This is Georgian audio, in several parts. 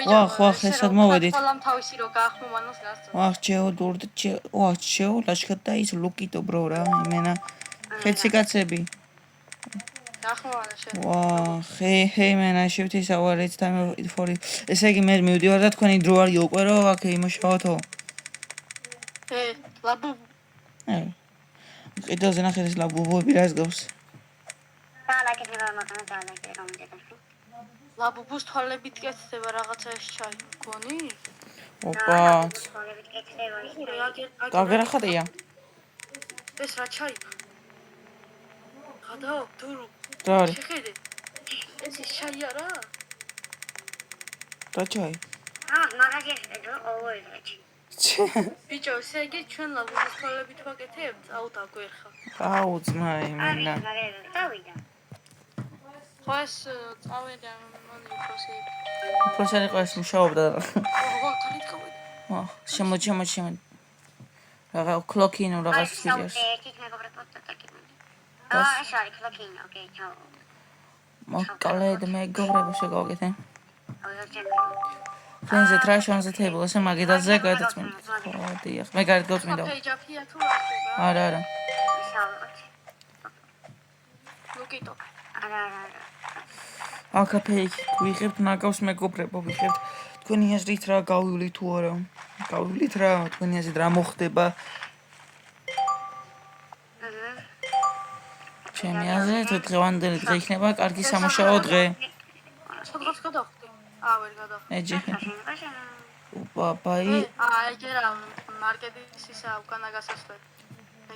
ვახ, ესად მოვედით. ხოლამ თავისი რო გაახმომანოს გასწო. ვახ, ჩეო, ლაშქად და ის ლუკიტო ბრო რა, იმენა. ხეცი კაცები. გაახმომანა შენ. ვახ, იმენა, შევთის ავარეთ time for ესე იგი მე მივდივარ და თქვენი დრო არის უკვე რო აქ იმუშაოთო. ლაბუ. კიდევ ზენახეთ ეს ლაბუბოები რას გავს? ლაბუბუს თვალებით კეთდება რაღაცა ეს ჩაი. გონი? ოპა. დაგერახატია. ეს რა ჩაი? გადაო, დურო. რა არის? შეხედე. ეს ჩაი არა? რა ჩაი? მაგაზიაში დრო ოუერჩი. ბიჭო, ესე იგი ჩვენ ლაბუბუს თვალებით ვაკეთებთ, აუ დაგვერხა. აუ ძმა იმენა. დავიდა. ხო ეს წავედა მანი პროსი. პროსერი ყავს მუშაობდა. ვაკალით გავიდა. შემო. რაღა კლოკინო რაღაც ვიდეოს. ეს არის კლოკინო, ოკეი, ჩაო. მოკალედ მეგობრებო შეგავგეთე. ფენზე ტრაშონზე თეიბლ ესე მაგიდაზე გადაწმინდა. ხო, დიახ. მე გარეთ გავწმინდა. ჯაფია თუ რა? არა. ლუკიტო. არა. აკაფეი ვიღებთ ნაგავს მეგობრებო ვიღებთ. თქვენი აზრით რა გავივლით თუ არა? გავივლით რა, თქვენი აზრით რა მოხდება? ჩემი აზრით დღევანდელი დღე იქნება კარგი სამუშაო დღე. სადღაც გადავხდი. ვერ გადავხდი. ეჯი. ბაბაი. ეჯერა მარკეტის ისა უკანა გასასვლელი.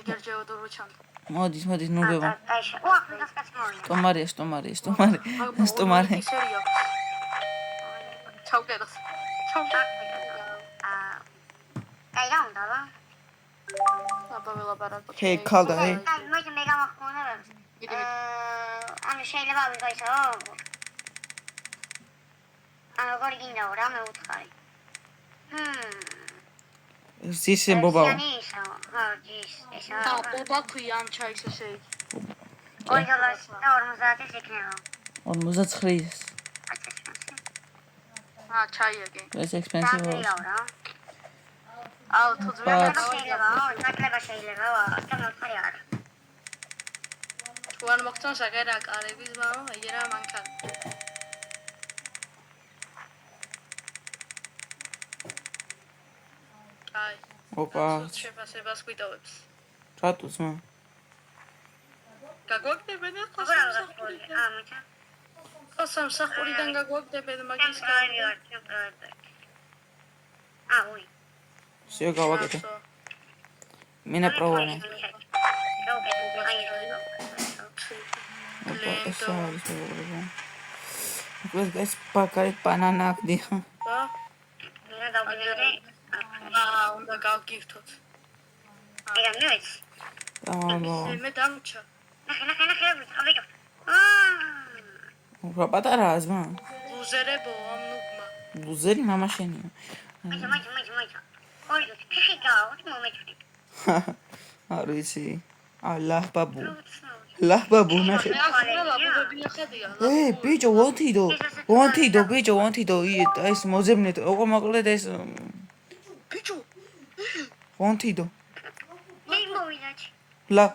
ეგერჯეო დურუჩან. მოდის ნურბება. სტომარი. ჩავკეროს. აი რა უნდა რა? აბა ჰეი ქალდა ჰეი. მე გამახმოვნა. ანუ შეიძლება ვიღაისო. როგორ გინდა რა მე უთხარი. ზისე ბობაო. ხო, ჯის. ესა. ბობა ქვია ამ ჩაის ესე იგი. 40-ის იქნება. 49-ის. ჩაი ეგე. ეს expensive. აუ თუ ძველი შეიძლება, გამოვხარი არა. თუ არ მოგწონს აგერა კარების მამა, ეგერა მანქანა. აი. ოპა. შეფასებას გვიტოვებს. რატო ძმა? გაგვაგდებენ ახლა სამსახურიდან. ხო სამსახურიდან გაგვაგდებენ მაგის აუი. შე გავაკეთე. მენა პროვანე. ეს პაკარი ბანანა აქდია. უნდა გავგირთოთ. ეგა ნოიც. მე დამჩა. ნახე, ავიღე. რა პატარაა ზმა? ლუზერებო ამ ნუბმა. ლუზერი მამა შენია. მაიცა. ორი ფიხი გავა, მომეჩვენე. არ ვიცი. ალაჰ ბაბუ ნახე. ბიჭო ვონთიდო ეს მოძებნეთ ოღონდ მოკლედ ეს ბიჭო ვონთიდო მე მოვიდა ლა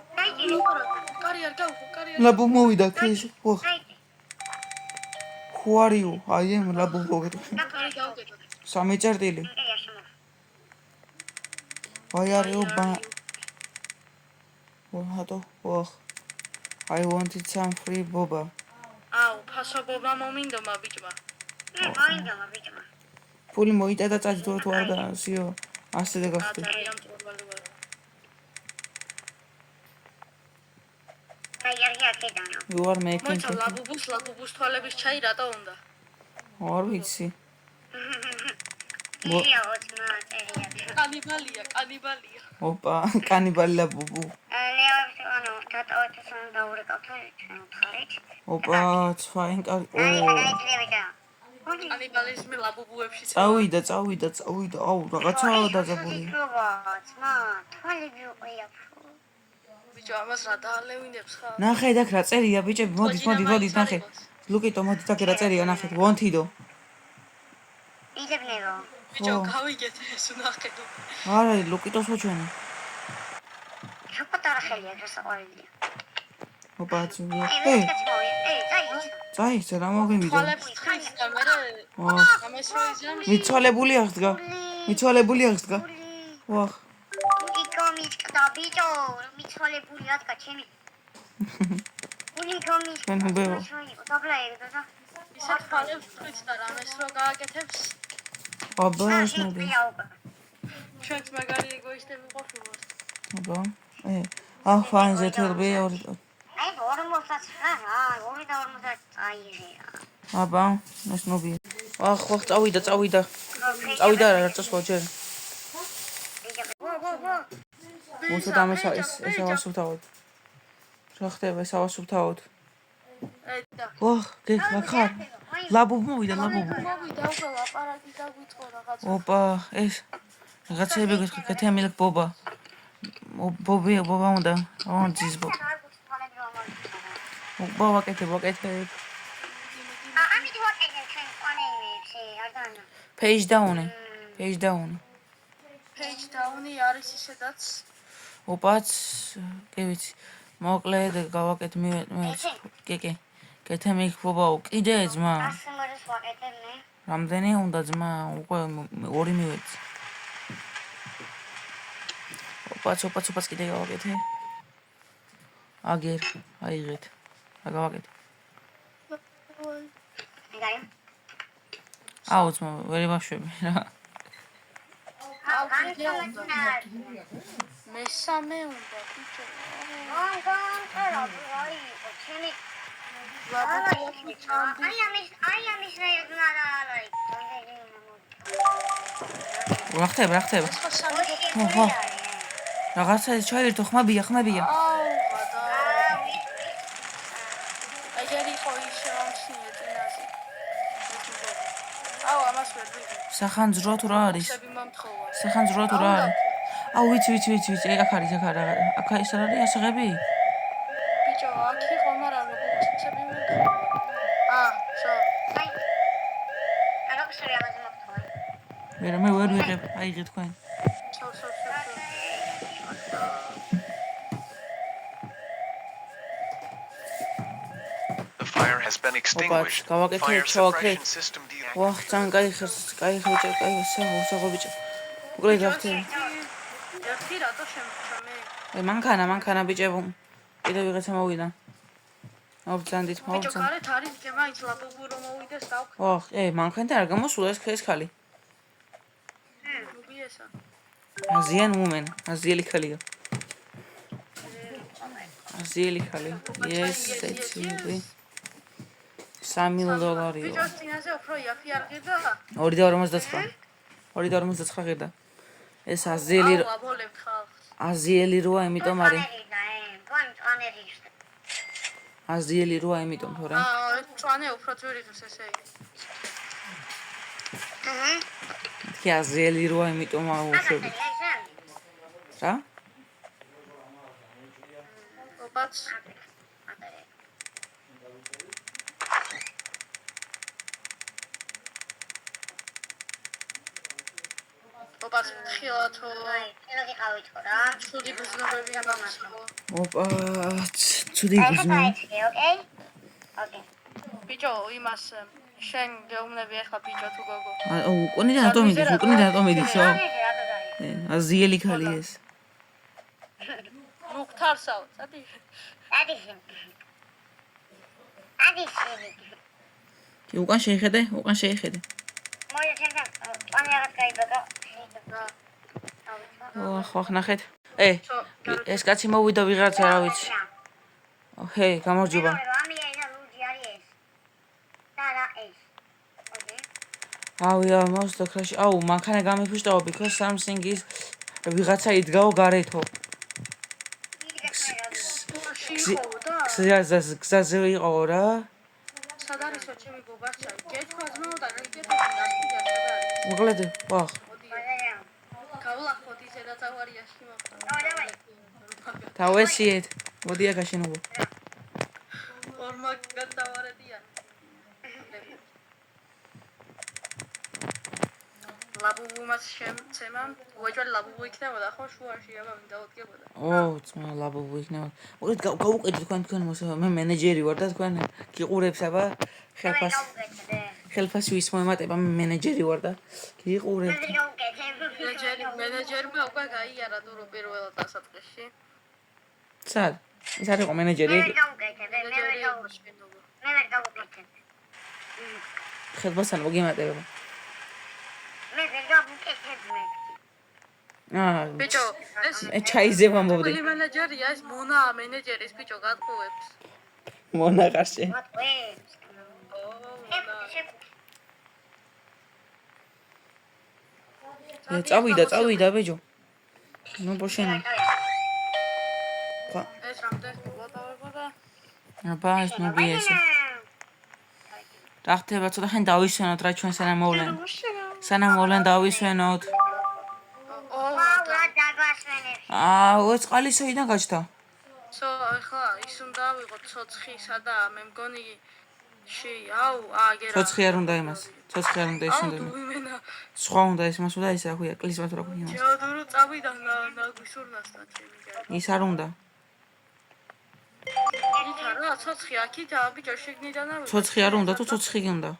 კარი არ გავხო ლაბუ მოვიდა ქის ხوارიო აი ამ ლაბუ მოვიდა სამი წერტილი აი არისო ვაჰატო ვახ I wanted some free boba. აუ, ფასო ბობა მომინდომა ბიჭმა. მომინდომა ბიჭმა. ფული მოიტადა წადი თუ არ გასიო. ასე და გახდა. You are making. მოიცა ლაბუბუს თვალების ჩაი რატო უნდა? არ ვიცი. კანიბალია. ოპა, კანიბალი ლაბუბუ. ოპა, ცვაინ კარი. კანიბალიზმი ლაბუბუებში წავიდა. აუ, რაღაცაა დაძაბული. ბიჭო, ამას რა დაალევინებს ხა? ნახე დაკ რა წერია ბიჭები, მოდი ნახე. ლუკიტო, მოდი დაკ რა წერია, ნახეთ, ვონთიდო. იძებნებო. ბიჭო, გავიგეთ ეს უნახეთ. არა, ლუკიტოს ვაჩვენე. შოპატარა ხელია გასაყვარელია. ოპა, ეს კაცი მოვიდა. წაიცა რა მოგიმიდო. თვალებს თხრის და მე ვახ, გამესროიზან. მიცვალებული აღდგა. მიცვალებული აღდგა. ვახ. იკო მიწკდა ბიჭო, მიცვალებული ადგა ჩემი. იკო მიწკდა. მენ ჰუბეო. დაბლა ეგდა და ისე თვალებს თხრის და რამეს რო გააკეთებს. აბა, შნობი. ჩვენც მაგარი ეგოისტები ყოფილვართ. აბა. ახანზე თელბე ორი. აი 49 რა, 2.50 წაიღია. აბა, ნაშნობი. ვახ, წავიდა. წავიდა რა წასვლა ჯერ. მოსად ამას ეს ავასუფთავოთ. რა ხდება ეს ავასუფთავოთ? ედა. ვახ, გეხარ. ლაბუბ მოვიდა, ლაბუბ. მოვიდა უკვე აპარატი დაგვიწყო რაღაც. ოპა, ეს რაღაცები გეთემილ ბობა. ბობა უნდა. ძის ბობა. ოპა, ვაკეთებ. ამით ვაკეთებ ჩვენ ყანეებში, არ დანა. Page down. Page down-ი არის ისედაც. ოპაც, კი ვიცი. მოკლედ გავაკეთ მე. კი. გეთემილ ბობაო, კიდე ძმა. ასმერს ვაკეთებ მე. რამდენი უნდა ძმა? უკვე 2 მივეცი. ოპაც კიდე გავაკეთე. აგერ, აიღეთ. რა გავაკეთე? მეგარი. აუ ძმა, ვერი ბავშვები რა. მესამე უნდა ბიჭო. აი ამის რეაგნარა აი. რა ხდება? რაღაცა ჩაირთო ხმებია. აუ, გადა. ეგერი ხო ის შევამჩნიე წინაზე. აუ, ამას ვერ ვიგე. სახანძრო თუ რა არის? ხები მომთხოვა. სახანძრო თუ რა არის? აუ ვიცი. აქ არის. აქ ის არის ასაღები? ბიჭო, აქ იყო, მაგრამ ხები მომთხოვა. შო. არა ხსოვი ამაზე მოხდება. მე ვერ ვიღებ, აიღე თქვენ. შო. The fire has been extinguished. გავაკეთე Fire ჩავაქრე. suppression system deactivated. ვახ, ძალიან კაი საღო ბიჭო. უყურე რა ხდება? ერთი რატო შემჩა მე? მანქანა ბიჭებო. კიდე ვიღაცა მოვიდა. მოვწანდით. ბიჭო, გარეთ არის ჯერ მაინც ლაპობუ რომ მოვიდეს დავხ. ვახ, მანქანთან არ გამოსულა ეს ხალი. მოგიესა. აზიან მუმენ, აზიელი ხალია. აზიელი ხალი. Yes, that's it. $3 ბიჭო, წინაზე უფრო იაფი არ ღირდა? 2.59. 2.59 ღირდა. ეს აზიელი აუ, აბოლებთ ხალხს. აზიელი როა, იმიტომ არის. ანერი. აზიელი როა, იმიტომ თორე. წვანე უფრო ძვირი ღირს ესე იგი. კი აზიელი როა, იმიტომ აუშვები. რა? ოპაც. ოპაც ხილათო. ელოდი ყავით რა. ჩუდი ბიზნესები გამახსოვა. ოპა, ჩუდი ბიზნესი. ოკეი. ბიჭო, იმას შენ გეუბნები ახლა ბიჭო თუ გოგო. უკუნიდან რატომ მიდის? აზიელი ხალი ეს. ლუქთარსავ, წადი. კი უკან შეიხედე. მოიда ჩემთან. პანი რაღაც გაიბაგა. ვახ, ნახეთ. ეს კაცი მოვიდა ვიღაცა რა ვიცი. გამარჯობა. ავია, მოსდო ქრაში. აუ, მანქანა გამიფუშტაო, because something is ვიღაცა იდგაო გარეთო. გზაზე იყო რა. სად არისო ჩემი გოგაჩა? გეთქვა ძმაო და რეკეტები გასწია სად არის? მოკლედ, ვახ. გავლახოთ ისე და წავარიაში მოხდა. თავესიეთ. მოდი აქ აშენებო. ორმაგ გადავარედიან. ლაბუბუმას შემცემამ, უეჭველი ლაბუბუ იქნებოდა, ხო, შუაში აბა ვინ დაუდგებოდა. ძმა ლაბუბუ იქნება. მოკლედ გავუკეთე თქვენ მე მენეჯერი ვარ და თქვენ გიყურებს აბა ხელფასი ვის მოემატება მე მენეჯერი ვარ და გიყურებ. მენეჯერმა უკვე გაიარა დურო პირველად დასაწყისში. სად? ის არ იყო მენეჯერი? ხელფასთან მოგემატება. ბიჭო, ეს ჩაიზე ვამბობდი. პირველი მენეჯერია, ეს მონა მენეჯერის ბიჭო გატყუებს. მონა ყარშე. წავიდა ბიჭო. ნუ ბოშენა. ეს რამდენი ვატავებოდა? აბა ეს მოგიესო. რა ხდება ცოტა ხანი დავისვენოთ რა ჩვენ სანამ მოვლენ დავისვენოთ. ეს ყალისოიდან გაჩნდა. ახლა ის უნდა ავიღოთ ცოცხისა და მე მგონი აგერა. ცოცხი არ უნდა იმას. ცოცხი არ უნდა ის უნდა. სხვა უნდა ის მას უნდა ის რა ქვია, კლისმა თუ რა ქვია იმას. ჯადურო წავიდა ნაგვისურნასთან შემიგა. ის არ უნდა. ითარა ცოცხი აქით ბიჭო შეგნიდან ავიღე. ცოცხი არ უნდა თუ ცოცხი გინდა?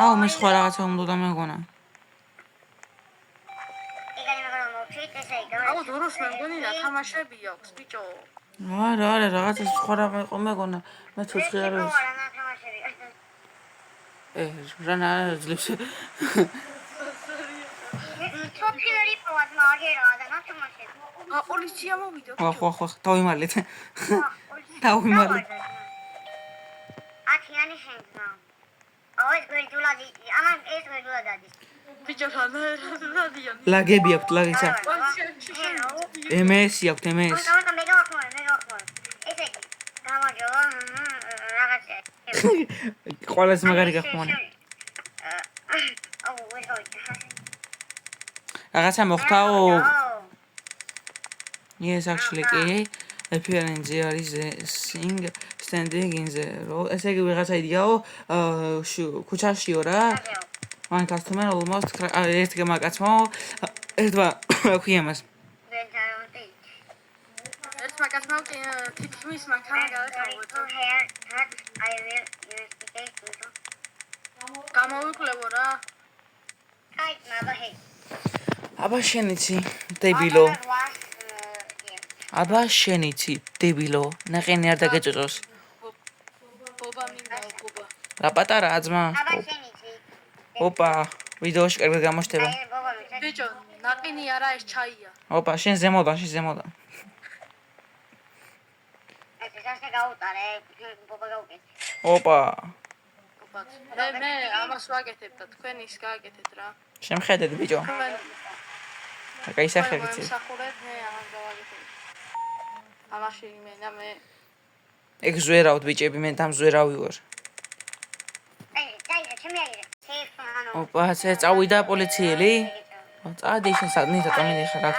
ა? მე სხვა რაღაცა უნდა და მეგონა. დუროს მე მგონი რა თამაშები აქვს ბიჭო. არა, რაღაცა სხვა რა მეგონა. მე ცოცხი არ არის. რანა ძლებს. ცოცხი პოვად მაგერა და ნათამაშები. პოლიცია მოვიდა. ხო, დავიმალეთ. დავიმალეთ. ათიანი შენგნა. ეს გვერდულადი, ამან ეს გვერდულადი. ბიჭო რადიან. ლაგები აქვს, ლაგეცა. MS აქვს, MS. მე გავახმოვე. ესე გამარჯო, რაღაცა. ყველაზე მაგარი გახმოვანე. რაღაცა მოხდაო. Yes, actually, okay. Appearances არის sing standing in the road. ესე იგი ვიღაცა იდიაო, ქუჩაშიო რა. One customer almost ერთ გემაკაცმო, ერთმა ქვია მას. ერთმა კაცმა თითქმის მანქანა გადაყავდა. გამოვიკლებო რა. აი, ნაბაჰე. აბა შენიცი, დებილო. აბა შენიცი, დებილო. ნაყენი არ დაგეწოწოს. ბობა მინდა ბობა. რა პატარა აზმა. აბა შენიცი. ოპა, ვიდეოში კარგად გამოჩნდება. ბიჭო, ნაყინი არა ეს ჩაია. ოპა, შენ ზემოდან. ასე გაუტარე, ბობა გაუკეთე. ოპა. მე ამას ვაკეთებ და თქვენ ის გააკეთეთ რა. შემხედეთ ბიჭო. აკა ისახე ვიცი. სახურეთ მე ამას გავაკეთებ. ამაში მე ეგ ზვერავთ ბიჭები, მე დამზვერავი ვარ. ოპა, ეს წავიდა პოლიციელი? წადი შენ სადმე დაწამინე ხარ აქ.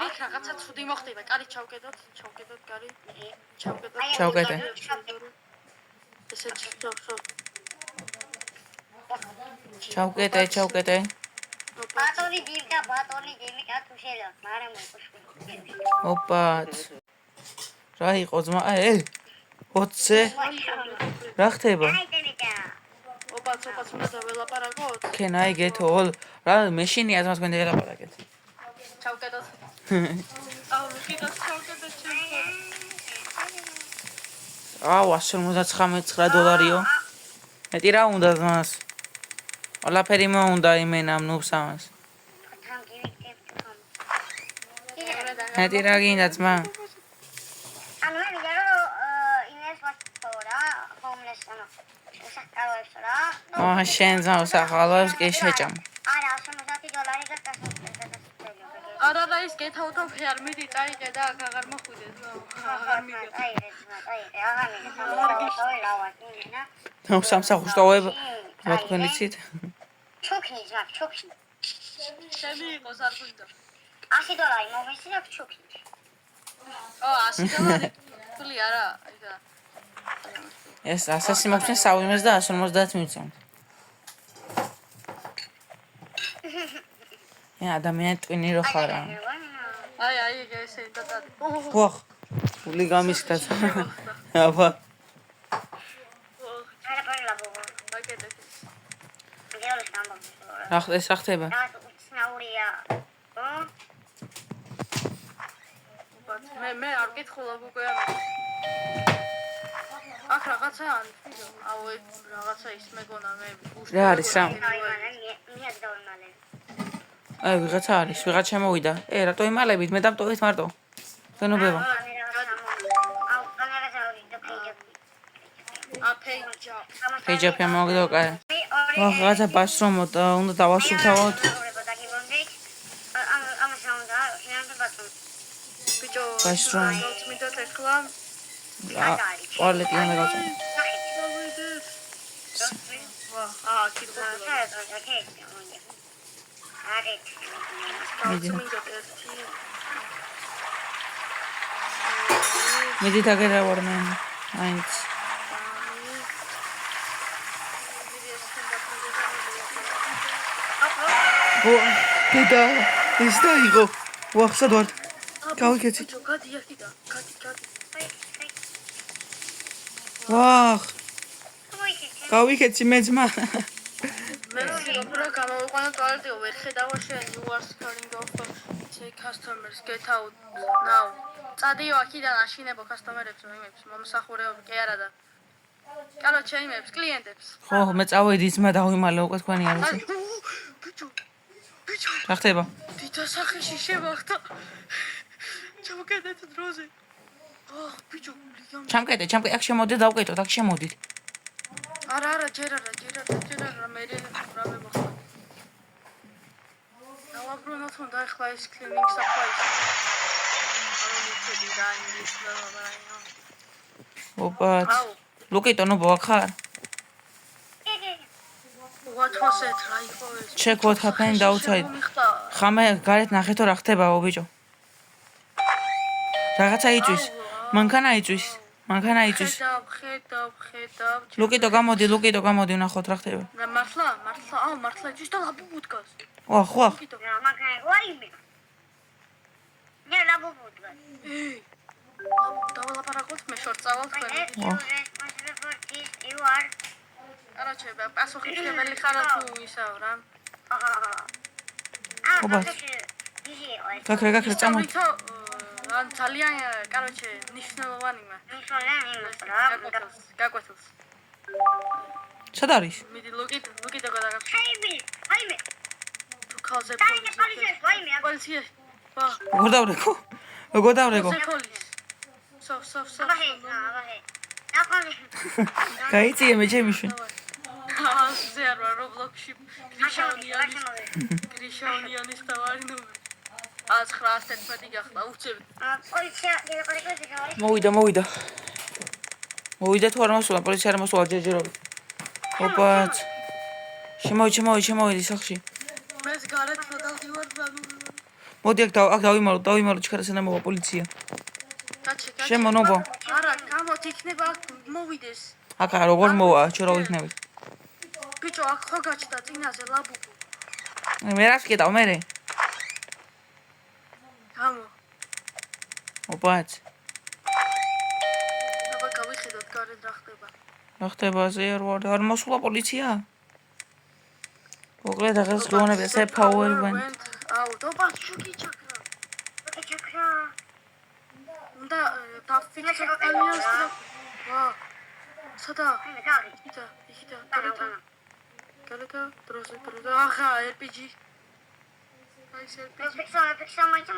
იქ რაღაცა ცუდი მოხდება. კარი ჩავკედოთ, კარი. ჩავკედე. ესე ჩავკედე. ბატონი დიმიკა თუ შეიძლება, მაგრამ მოყვა. ოპა. რა იყო ძმა? 20. რა ხდება? ოპა, უნდა დაველაპარაკოთ. Can I get all? რა მეშინი აზმას გვენდა ელაპარაკეთ. ჩავკედოთ. ლუკიდას ჩავკედეთ $159 მეტი რა უნდა მას? ყველაფერი მოუნდა იმენამ ნუბსამას. მეტი რა გინდა ძმა? ანუ მე ვიდეო იმეს ვასწორა, ჰომლეს ანუ sakaloებს რა. შენ sakaloებს კი შეჭამ. არა, $70 გასასწრებია. არა, ის გეთაუთა ფერ მიდი წაიღე და აქ აღარ მოხვიდეს. აღარ მიდი. ნუ სამსახურშტავებ რა თქვენ იცით? ჩოქნის რა, ჩოქნის. შემი იყოს არ გვინდა. $100 მოვესწრებ ჩოქნის. $100. ფული არა, აი და ეს 100 მოვხსნე საუიმეს და 150 მივცემთ. ადამიანი ტვინი რო ხარ. აი, ესე დაწად. ვახ. ული გამისკაც. აბა. არა პარლა ბოგო. მაგედეთ. გეოლოს გამბობ. ეს რა ხდება? რაღაც უცნაურია. მე არ გითხულობ უკვე ამ. აქ რაღაცა არის, აუ რაღაცა ის მეგონა მე უშ. რა არის რა? მიაგდავნალე. აი ვიღაცა არის, ვიღაც შემოვიდა. რატო იმალებით? მე დამტოვეთ მარტო. ფენობება. აუ განაგაცა ფეიჯაფი მოგდო კაი. რაღაცა ბაშრომო და უნდა დავასრულთავოთ. ბიჭო, ბაშრომ. მიდოთ ეხლა. პარლეტი უნდა გავწევ. კითხვა. მიდით აგერა ვარნენ. აინც. დედა, ის დაიღო. ვახ, სად ვარ? გავიქეცი. გადი აქიდან, გადი. ვახ. გავიქეცი მე ძმა. მე უფრო გამოვიყვანა ტუალეტი, ვერ ხედავ შენ, you are scaring off the customers, get out now. წადიო აქიდან აშინებო კასტომერებს, იმებს, მომსახურეებს, კი არა და. კალოჩე იმებს, კლიენტებს. ხო, მე წავედი ძმა დავიმალე უკვე თქვენი არ ვიცი. ბიჭო. რა ხდება? თვითონ სახეში შევახტა. ჩავკედეთ დროზე. ბიჭო, ჩამკეტე, აქ შემოდით, დავკეტოთ, აქ შემოდით. არა, ჯერ არა, მე რამე მოხდა. დავაბრუნოთ უნდა ახლა ეს cleaning supplies. ოპა. ლუკიტო, ნუ ბოახარ. What was it? Right. Check what happened outside. ხამე გარეთ ნახეთო რა ხდებაო ბიჭო. რაღაცა იწვის. მანქანა იწვის. ხედავ. ლუკიტო გამოდი, ვნახოთ რა ხდება. მართლა იწვის და ლაბუბუ დგას. ვახ. მანქანა ვაიმე. ნე ლაბუბუ დგას. დავალაპარაკოთ მე შორწავალ თქვენ. you are კაროჩე, პასუხისმგებელი ხარ თუ ისაო რა. გაქრე წამო. ან ძალიან კაროჩე ნიშნულოვანია. გაკვეთილს. სად არის? მიდი ლუკიტო გადაგახ. აიმე. თუ ქალზე პოლიცია. როგორ დავრეკო? სო. გაიწიე მე ჩემი შენ. ზე არ ვარ რობლოქსში გრიშაუნიანის თავარი ნომერი 911 გახდა უწევთ პოლიცია მოვიდა თუ არ მოსულა პოლიცია არ მოსულა ჯერჯერობით ოპაც შემოვიდი სახში მეც გარეთ გადავდივარ მოდი აქ დავიმალო ჩქარასანა მოვა პოლიცია შემონობა არა გამოთ იქნება მოვიდეს აქ როგორ მოვა ჩვენ რა ვიქნებით ბიჭო აქ ხო გაჩნდა წინაზე ლაბუბუ მე რას ვკეტავ მე გამო ოპაც აბა გავიხედოთ გარეთ რა ხდება ზე არ მოსულა პოლიცია მოკლედ აღარ გონები ესე power went აუ დობა შუქი ჩაკრა უნდა დაფიქსე ალიანს ვა სადა იქით გარეთ დროზე ახა RPG ეს RPG ფიქსა მაინცა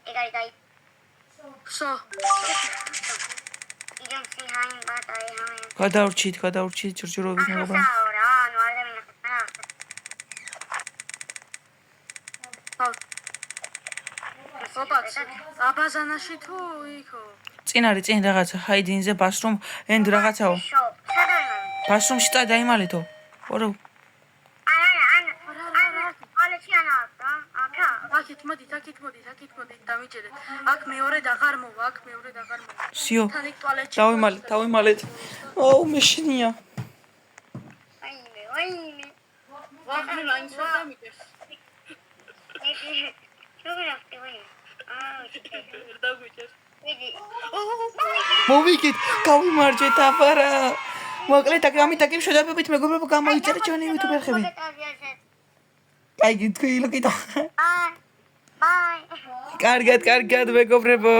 ეგაი სო igen სიჰაინ ბატაი გადავრჩით ჯერჯერობით მოგება რა ნუ არ დამინახეთ ოპაც აბაზანაში თუ იქო წინ რაღაცა ჰაიდინზე ბაშრუმ ენდ რაღაცაო ბაშრუმში დაიმალეთო ორო აქეთ მოდით, დამიჯერეთ. აქ მეორედ აღარ მოვა, სიო. თან იქ ტუალეტში. დავიმალეთ. აუ, მეშინია. ვაიმე. ვახარ მაინც ვერ დამიჯერს. შეგრაფტი ვაიმე. ვერ დაგვიჯერს. ვიდი. მოვიგეთ, გავიმარჯვეთ აფარა. მოკლედ ამით აკი შედარებით მეგობრებო გამოიწერეთ ჩვენი YouTube-ები. კაი, თქვი ლოკიტო. ბაი. კარგად, მეგობრებო.